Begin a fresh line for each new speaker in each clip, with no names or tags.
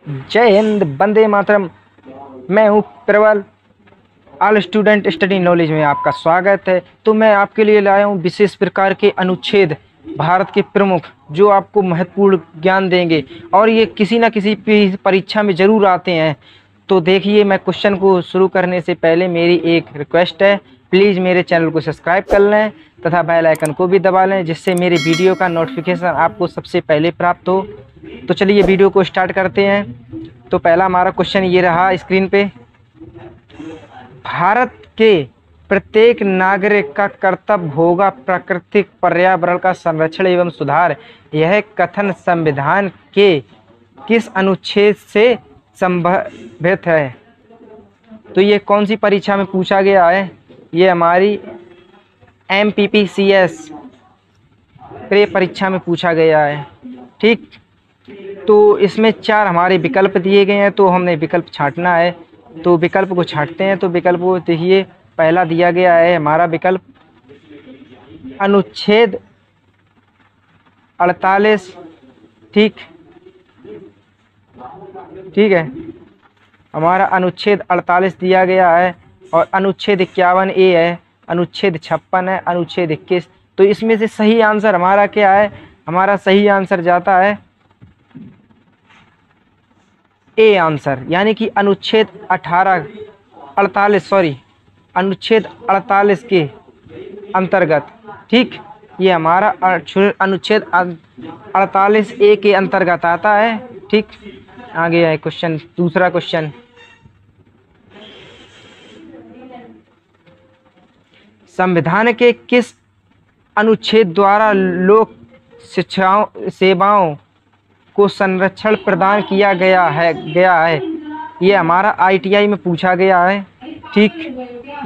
जय हिंद, वंदे मातरम। मैं हूँ प्रबल। ऑल स्टूडेंट स्टडी नॉलेज में आपका स्वागत है। तो मैं आपके लिए लाया हूँ विशेष प्रकार के अनुच्छेद, भारत के प्रमुख, जो आपको महत्वपूर्ण ज्ञान देंगे और ये किसी न किसी परीक्षा में ज़रूर आते हैं। तो देखिए, मैं क्वेश्चन को शुरू करने से पहले मेरी एक रिक्वेस्ट है, प्लीज़ मेरे चैनल को सब्सक्राइब कर लें तथा बेल आइकन को भी दबा लें, जिससे मेरे वीडियो का नोटिफिकेशन आपको सबसे पहले प्राप्त हो। तो चलिए वीडियो को स्टार्ट करते हैं। तो पहला हमारा क्वेश्चन ये रहा स्क्रीन पे। भारत के प्रत्येक नागरिक का कर्तव्य होगा प्राकृतिक पर्यावरण का संरक्षण एवं सुधार। यह कथन संविधान के किस अनुच्छेद से संबंधित है? तो ये कौन सी परीक्षा में पूछा गया है? ये हमारी MPPCS प्रे परीक्षा में पूछा गया है। ठीक, तो इसमें 4 हमारे विकल्प दिए गए हैं, तो हमने विकल्प छांटना है। तो विकल्प को छांटते हैं। तो विकल्प को देखिए, पहला दिया गया है हमारा विकल्प अनुच्छेद 48। ठीक है, हमारा अनुच्छेद 48 दिया गया है और अनुच्छेद 51A है, अनुच्छेद 56 है, अनुच्छेद 21। तो इसमें से सही आंसर हमारा क्या है? हमारा सही आंसर जाता है ए आंसर, यानी कि अनुच्छेद 48 के अंतर्गत। ठीक, ये हमारा अनुच्छेद 48A के अंतर्गत आता है। ठीक, आगे है क्वेश्चन, दूसरा क्वेश्चन। संविधान के किस अनुच्छेद द्वारा लोक शिक्षाओं सेवाओं को संरक्षण प्रदान किया गया है? ये हमारा ITI में पूछा गया है। ठीक,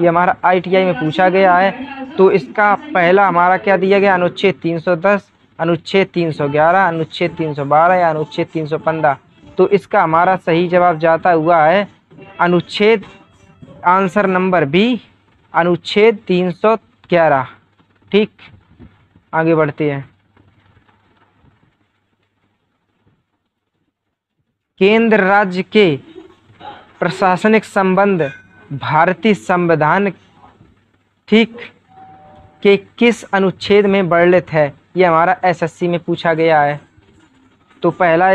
ये हमारा ITI में पूछा गया है। तो इसका पहला हमारा क्या दिया गया? अनुच्छेद 310, अनुच्छेद 311, अनुच्छेद 312 या अनुच्छेद 315। तो इसका हमारा सही जवाब जाता हुआ है अनुच्छेद, आंसर नंबर बी, अनुच्छेद 311। ठीक, आगे बढ़ते हैं। केंद्र राज्य के प्रशासनिक संबंध भारतीय संविधान, ठीक, के किस अनुच्छेद में वर्णित है? ये हमारा SSC में पूछा गया है। तो पहला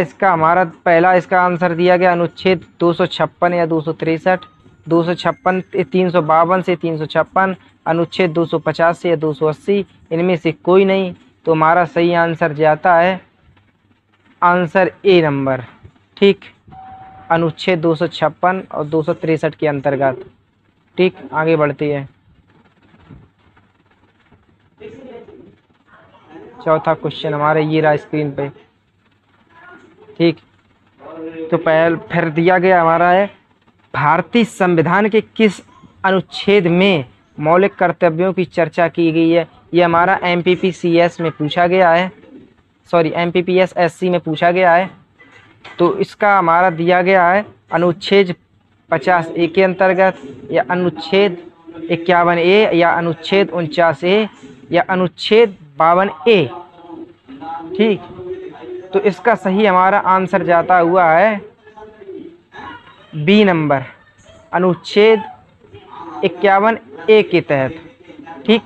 इसका आंसर दिया गया अनुच्छेद 256 या 263, 256, 352 से 356, अनुच्छेद 250 से या 280, इनमें से कोई नहीं। तो हमारा सही आंसर जाता है आंसर ए नंबर। ठीक, अनुच्छेद 256 और 263 के अंतर्गत। ठीक, आगे बढ़ते हैं। चौथा क्वेश्चन हमारे ये रहा स्क्रीन पे। ठीक, तो फिर दिया गया हमारा है, भारतीय संविधान के किस अनुच्छेद में मौलिक कर्तव्यों की चर्चा की गई है? ये हमारा MPPCS में पूछा गया है, MPPS SC में पूछा गया है। तो इसका हमारा दिया गया है अनुच्छेद 50A के अंतर्गत, या अनुच्छेद 51A, या अनुच्छेद 49A, या अनुच्छेद 52A। ठीक, तो इसका सही हमारा आंसर जाता हुआ है बी नंबर, अनुच्छेद 51A के तहत। ठीक,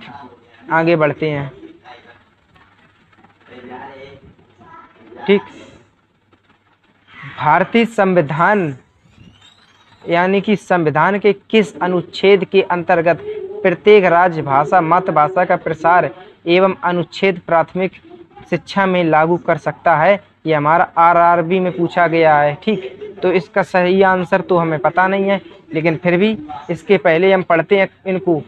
आगे बढ़ते हैं। ठीक, भारतीय संविधान यानी कि संविधान के किस अनुच्छेद के अंतर्गत प्रत्येक राज्य भाषा मातृभाषा का प्रसार एवं अनुच्छेद प्राथमिक शिक्षा में लागू कर सकता है? ये हमारा RRB में पूछा गया है। ठीक, तो इसका सही आंसर तो हमें पता नहीं है, लेकिन फिर भी इसके पहले हम पढ़ते हैं इनको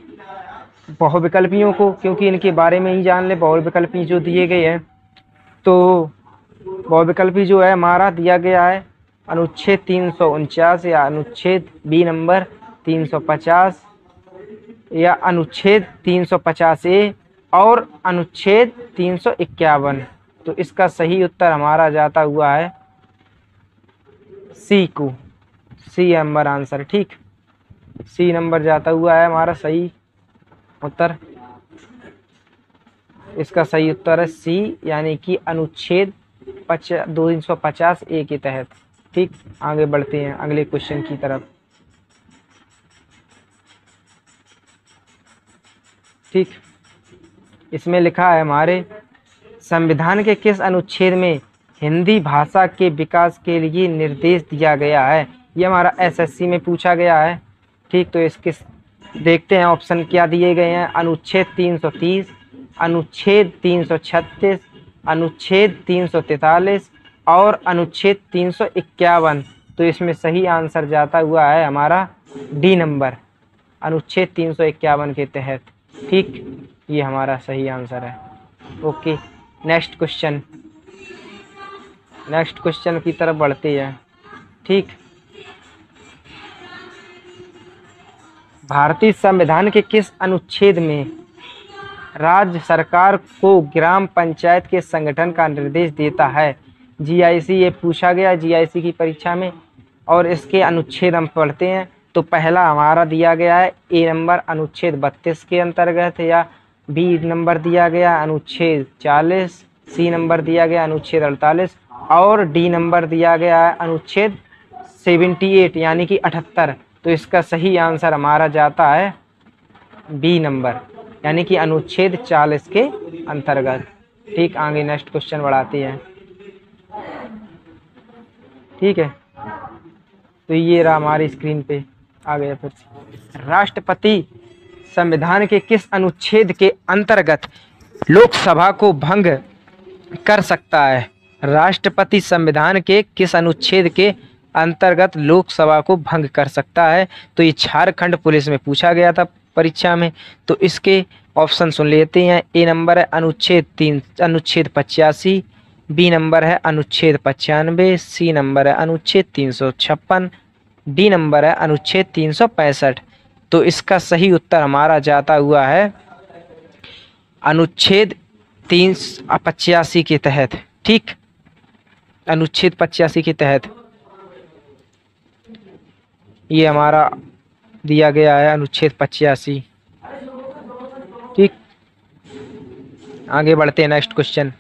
बहुविकल्पियों को, क्योंकि इनके बारे में ही जान ले। बहुविकल्पी जो दिए गए हैं, तो बहुविकल्पी जो है हमारा दिया गया है अनुच्छेद 349, या अनुच्छेद बी नंबर 350, या अनुच्छेद 350A और अनुच्छेद 351। तो इसका सही उत्तर हमारा जाता हुआ है सी नंबर आंसर। ठीक, सी नंबर जाता हुआ है हमारा सही उत्तर। इसका सही उत्तर है सी, यानी कि अनुच्छेद 250A के तहत। ठीक, आगे बढ़ते हैं अगले क्वेश्चन की तरफ। ठीक, इसमें लिखा है हमारे संविधान के किस अनुच्छेद में हिंदी भाषा के विकास के लिए निर्देश दिया गया है। ये हमारा एसएससी में पूछा गया है। ठीक, तो इसके देखते हैं ऑप्शन क्या दिए गए हैं। अनुच्छेद 330, अनुच्छेद 336, अनुच्छेद 343 और अनुच्छेद 351। तो इसमें सही आंसर जाता हुआ है हमारा डी नंबर, अनुच्छेद 351 के तहत। ठीक, ये हमारा सही आंसर है। ओके, नेक्स्ट क्वेश्चन की तरफ बढ़ते हैं। ठीक, भारतीय संविधान के किस अनुच्छेद में राज्य सरकार को ग्राम पंचायत के संगठन का निर्देश देता है। जीआईसी ये पूछा गया जीआईसी की परीक्षा में, और इसके अनुच्छेद हम पढ़ते हैं। तो पहला हमारा दिया गया है ए नंबर अनुच्छेद 32 के अंतर्गत, या बी नंबर दिया गया अनुच्छेद 40, सी नंबर दिया गया अनुच्छेद 48 और डी नंबर दिया गया है अनुच्छेद 78 यानी कि 78। तो इसका सही आंसर हमारा जाता है बी नंबर यानी कि अनुच्छेद 40 के अंतर्गत। ठीक, आगे नेक्स्ट क्वेश्चन बढ़ाते हैं। ठीक है, तो ये रहा हमारी स्क्रीन पे आ गया। फिर राष्ट्रपति संविधान के किस अनुच्छेद के अंतर्गत लोकसभा को भंग कर सकता है। राष्ट्रपति संविधान के किस अनुच्छेद के अंतर्गत लोकसभा को भंग कर सकता है। तो ये झारखंड पुलिस में पूछा गया था परीक्षा में। तो इसके ऑप्शन सुन लेते हैं। ए नंबर है अनुच्छेद 85, बी नंबर है अनुच्छेद 95, सी नंबर है अनुच्छेद 356, डी नंबर है अनुच्छेद 365। तो इसका सही उत्तर हमारा जाता हुआ है अनुच्छेद 385 के तहत। ठीक, अनुच्छेद 85 के तहत ये हमारा दिया गया है अनुच्छेद 85। ठीक, आगे बढ़ते हैं नेक्स्ट क्वेश्चन।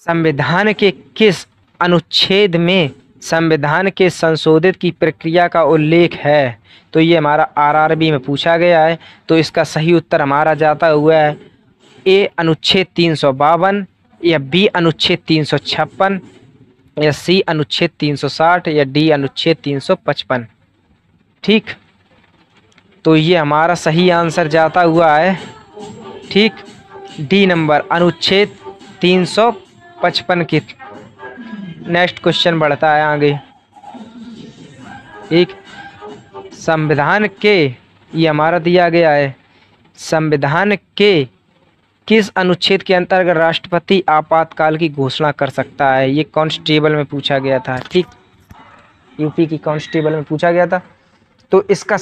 संविधान के किस अनुच्छेद में संविधान के संशोधित की प्रक्रिया का उल्लेख है। तो ये हमारा आरआरबी में पूछा गया है। तो इसका सही उत्तर हमारा जाता हुआ है ए अनुच्छेद 352, या बी अनुच्छेद 356, या सी अनुच्छेद 360, या डी अनुच्छेद 355। ठीक, तो ये हमारा सही आंसर जाता हुआ है ठीक डी नंबर अनुच्छेद 355 की। नेक्स्ट क्वेश्चन बढ़ता है आगे। एक संविधान के, ये हमारा दिया गया है संविधान के किस अनुच्छेद के अंतर्गत राष्ट्रपति आपातकाल की घोषणा कर सकता है। ये कांस्टेबल में पूछा गया था। ठीक, यूपी की कांस्टेबल में पूछा गया था। तो इसका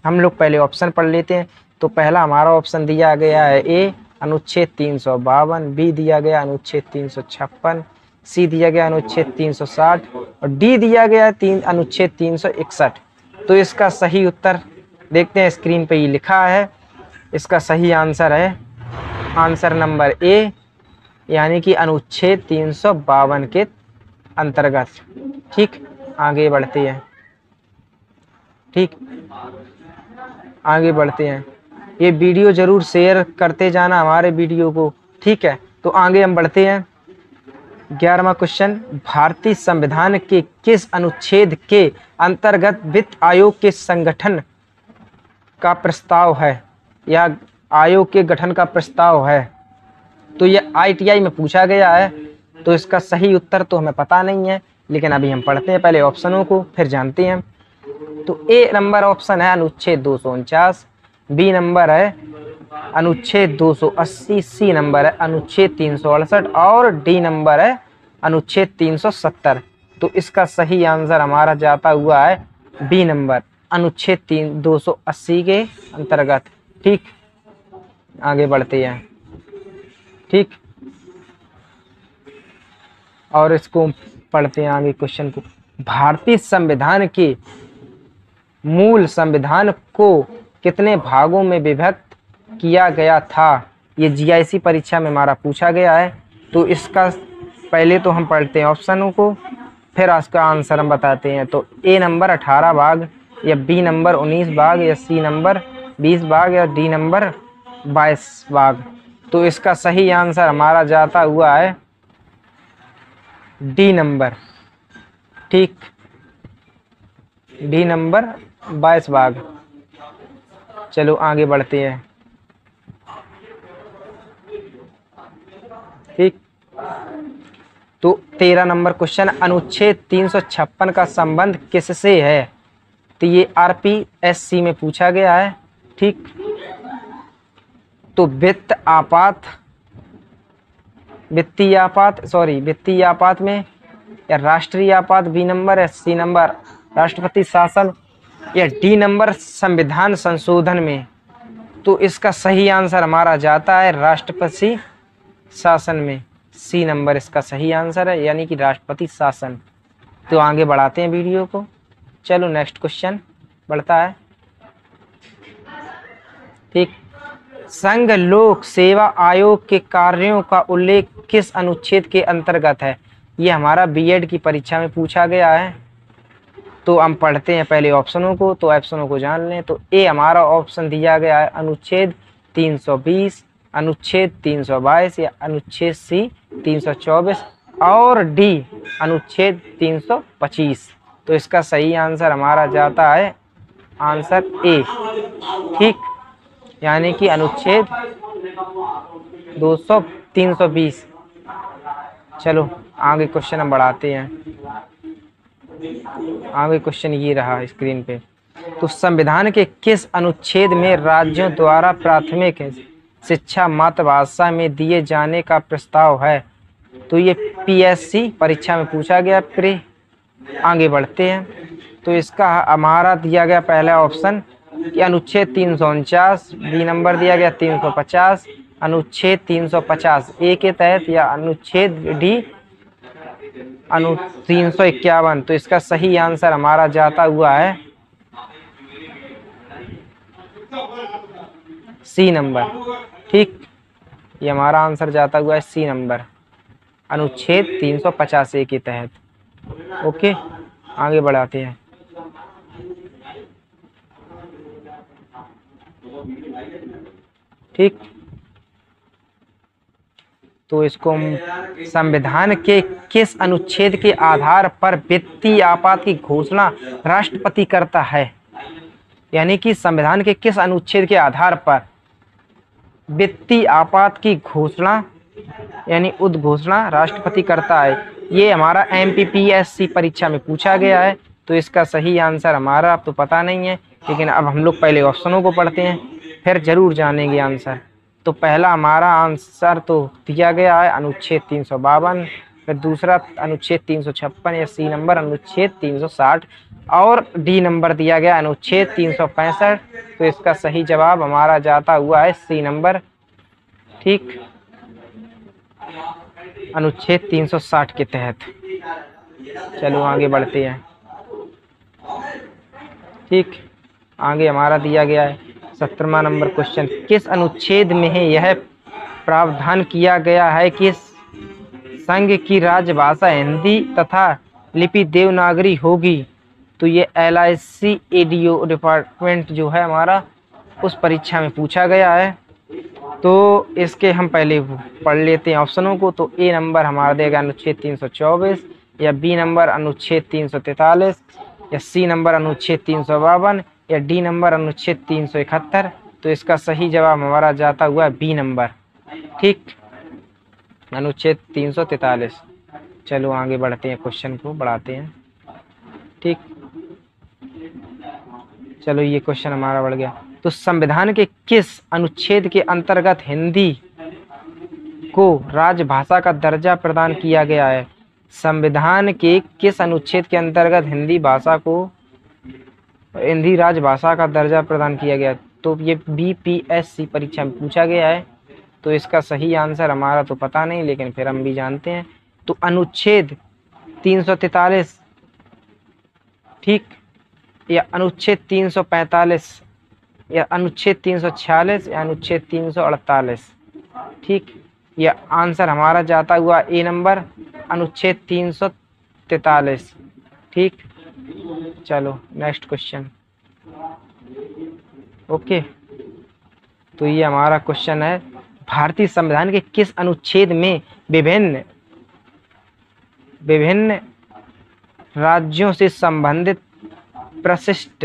हम लोग पहले ऑप्शन पढ़ लेते हैं। तो पहला हमारा ऑप्शन दिया गया है ए अनुच्छेद 352, बी दिया गया अनुच्छेद 356, सी दिया गया अनुच्छेद 360 और डी दिया गया अनुच्छेद 361। तो इसका सही उत्तर देखते हैं, स्क्रीन पे ये लिखा है। इसका सही आंसर है आंसर नंबर ए यानी कि अनुच्छेद 352 के अंतर्गत। ठीक, आगे बढ़ते हैं। ठीक, आगे बढ़ते हैं। ये वीडियो जरूर शेयर करते जाना हमारे वीडियो को। ठीक है, तो आगे हम बढ़ते हैं। 11वां क्वेश्चन, भारतीय संविधान के किस अनुच्छेद के अंतर्गत वित्त आयोग के संगठन का प्रस्ताव है, या आयोग के गठन का प्रस्ताव है। तो ये आईटीआई में पूछा गया है। तो इसका सही उत्तर तो हमें पता नहीं है, लेकिन अभी हम पढ़ते हैं पहले ऑप्शनों को, फिर जानते हैं। तो ए नंबर ऑप्शन है अनुच्छेद 249, बी नंबर है अनुच्छेद 280, सी नंबर है अनुच्छेद 368 और डी नंबर है अनुच्छेद 370। तो इसका सही आंसर हमारा जाता हुआ है बी नंबर अनुच्छेद 280 के अंतर्गत। ठीक, आगे बढ़ते हैं। ठीक, और इसको पढ़ते हैं आगे क्वेश्चन को। भारतीय संविधान के मूल संविधान को कितने भागों में विभक्त किया गया था। ये जीआईसी परीक्षा में हमारा पूछा गया है। तो इसका पहले तो हम पढ़ते हैं ऑप्शनों को, फिर इसका आंसर हम बताते हैं। तो ए नंबर 18 बाघ, या बी नंबर 19 बाघ, या सी नंबर 20 बाघ, या डी नंबर 22 बाघ। तो इसका सही आंसर हमारा जाता हुआ है डी नंबर। ठीक, डी नंबर 22 बाघ। चलो आगे बढ़ते हैं। ठीक, तो 13 नंबर क्वेश्चन, अनुच्छेद 356 का संबंध किससे है? तो ये आरपीएससी में पूछा गया है। ठीक, तो वित्तीय आपात में, या राष्ट्रीय आपात बी नंबर, या सी नंबर राष्ट्रपति शासन, या डी नंबर संविधान संशोधन में। तो इसका सही आंसर हमारा जाता है राष्ट्रपति शासन में। सी नंबर इसका सही आंसर है, यानी कि राष्ट्रपति शासन। तो आगे बढ़ाते हैं वीडियो को। चलो नेक्स्ट क्वेश्चन बढ़ता है। ठीक, संघ लोक सेवा आयोग के कार्यों का उल्लेख किस अनुच्छेद के अंतर्गत है? ये हमारा बीएड की परीक्षा में पूछा गया है। तो हम पढ़ते हैं पहले ऑप्शनों को, तो ऑप्शनों को जान लें। तो ए हमारा ऑप्शन दिया गया है अनुच्छेद 320, अनुच्छेद 322, या अनुच्छेद सी 324, और डी अनुच्छेद 325। तो इसका सही आंसर हमारा जाता है आंसर ए। ठीक, यानी कि अनुच्छेद 320। चलो आगे क्वेश्चन हम बढ़ाते हैं। आगे क्वेश्चन ये रहा स्क्रीन पे। तो संविधान के किस अनुच्छेद में राज्यों द्वारा प्राथमिक शिक्षा मातृभाषा में दिए जाने का प्रस्ताव है? तो ये पीएससी परीक्षा में पूछा गया। फिर आगे बढ़ते हैं। तो इसका हमारा दिया गया पहला ऑप्शन कि अनुच्छेद 349, बी नंबर दिया गया 350, अनुच्छेद 350 ए के तहत, या अनुच्छेद डी 351। तो इसका सही आंसर हमारा जाता हुआ है सी नंबर। ठीक, ये हमारा आंसर जाता हुआ है सी नंबर, अनुच्छेद 350 ए के तहत। ओके, आगे बढ़ाते हैं। ठीक, तो इसको संविधान के किस अनुच्छेद के आधार पर वित्तीय आपात की घोषणा राष्ट्रपति करता है? यानी कि संविधान के किस अनुच्छेद के आधार पर वित्तीय आपात की घोषणा यानी उद्घोषणा राष्ट्रपति करता है? ये हमारा एमपीपीएससी परीक्षा में पूछा गया है। तो इसका सही आंसर हमारा अब तो पता नहीं है, लेकिन अब हम लोग पहले ऑप्शनों को पढ़ते हैं, फिर जरूर जानेंगे आंसर। तो पहला हमारा आंसर तो दिया गया है अनुच्छेद 352, फिर दूसरा अनुच्छेद 356, या सी नंबर अनुच्छेद 360, और डी नंबर दिया गया अनुच्छेद 365। तो इसका सही जवाब हमारा जाता हुआ है सी नंबर। ठीक, अनुच्छेद 360 के तहत। चलो आगे बढ़ते हैं। ठीक, आगे हमारा दिया गया है 17वां नंबर क्वेश्चन, किस अनुच्छेद में है यह प्रावधान किया गया है कि संघ की राजभाषा हिंदी तथा लिपि देवनागरी होगी? तो ये LIC एडीओ डिपार्टमेंट जो है हमारा, उस परीक्षा में पूछा गया है। तो इसके हम पहले पढ़ लेते हैं ऑप्शनों को। तो ए नंबर हमारा देगा अनुच्छेद 324, या बी नंबर अनुच्छेद 343, या सी नंबर अनुच्छेद 352, या डी नंबर अनुच्छेद 371। तो इसका सही जवाब हमारा जाता हुआ है बी नंबर। ठीक, अनुच्छेद 343। चलो आगे बढ़ते हैं, क्वेश्चन को बढ़ाते हैं। ठीक, चलो ये क्वेश्चन हमारा बढ़ गया। तो संविधान के किस अनुच्छेद के अंतर्गत हिंदी को राजभाषा का दर्जा प्रदान किया गया है? संविधान के किस अनुच्छेद के अंतर्गत हिंदी राजभाषा का दर्जा प्रदान किया गया? तो ये बीपीएससी परीक्षा में पूछा गया है। तो इसका सही आंसर हमारा तो पता नहीं, लेकिन फिर हम भी जानते हैं। तो अनुच्छेद 343, ठीक, या अनुच्छेद 345, या अनुच्छेद 346, या अनुच्छेद 348। ठीक, यह आंसर हमारा जाता हुआ ए नंबर, अनुच्छेद 343। ठीक, चलो नेक्स्ट क्वेश्चन। ओके, तो ये हमारा क्वेश्चन है, भारतीय संविधान के किस अनुच्छेद में विभिन्न विभिन्न राज्यों से संबंधित प्रशिष्ट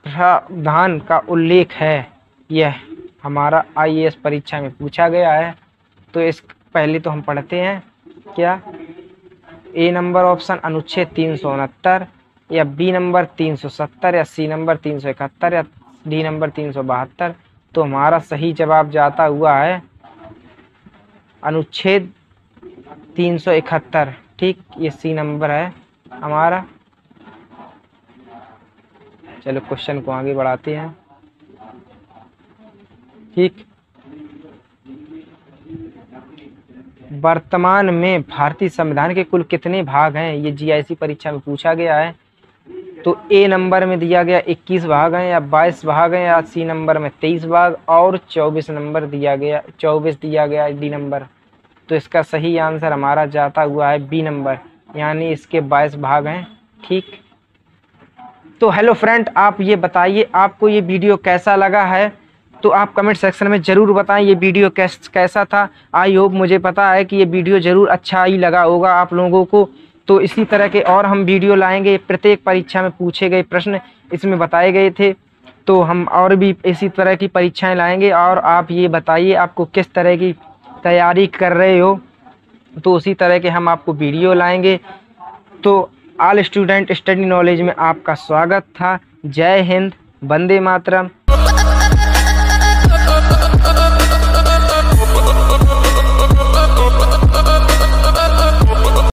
प्रावधान का उल्लेख है? यह हमारा आईएएस परीक्षा में पूछा गया है। तो इस पहले तो हम पढ़ते हैं क्या, ए नंबर ऑप्शन अनुच्छेद 369, या बी नंबर 370, या सी नंबर 371, या डी नंबर 372। तो हमारा सही जवाब जाता हुआ है अनुच्छेद 371। ठीक, ये सी नंबर है हमारा। चलो क्वेश्चन को आगे बढ़ाते हैं। ठीक, वर्तमान में भारतीय संविधान के कुल कितने भाग हैं? ये जीआईसी परीक्षा में पूछा गया है। तो ए नंबर में दिया गया 21 भाग हैं, या 22 भाग हैं, या सी नंबर में 23 भाग, और 24 नंबर दिया गया, 24 दिया गया डी नंबर। तो इसका सही आंसर हमारा जाता हुआ है बी नंबर, यानी इसके 22 भाग हैं। ठीक, तो हेलो फ्रेंड, आप ये बताइए आपको ये वीडियो कैसा लगा है? तो आप कमेंट सेक्शन में ज़रूर बताएं ये वीडियो कैसा था। आई होप, मुझे पता है कि ये वीडियो ज़रूर अच्छा ही लगा होगा आप लोगों को। तो इसी तरह के और हम वीडियो लाएंगे, प्रत्येक परीक्षा में पूछे गए प्रश्न इसमें बताए गए थे। तो हम और भी इसी तरह की परीक्षाएं लाएंगे। और आप ये बताइए आपको किस तरह की तैयारी कर रहे हो, तो उसी तरह के हम आपको वीडियो लाएंगे। तो ऑल स्टूडेंट स्टडी नॉलेज में आपका स्वागत था। जय हिंद, वंदे मातरम।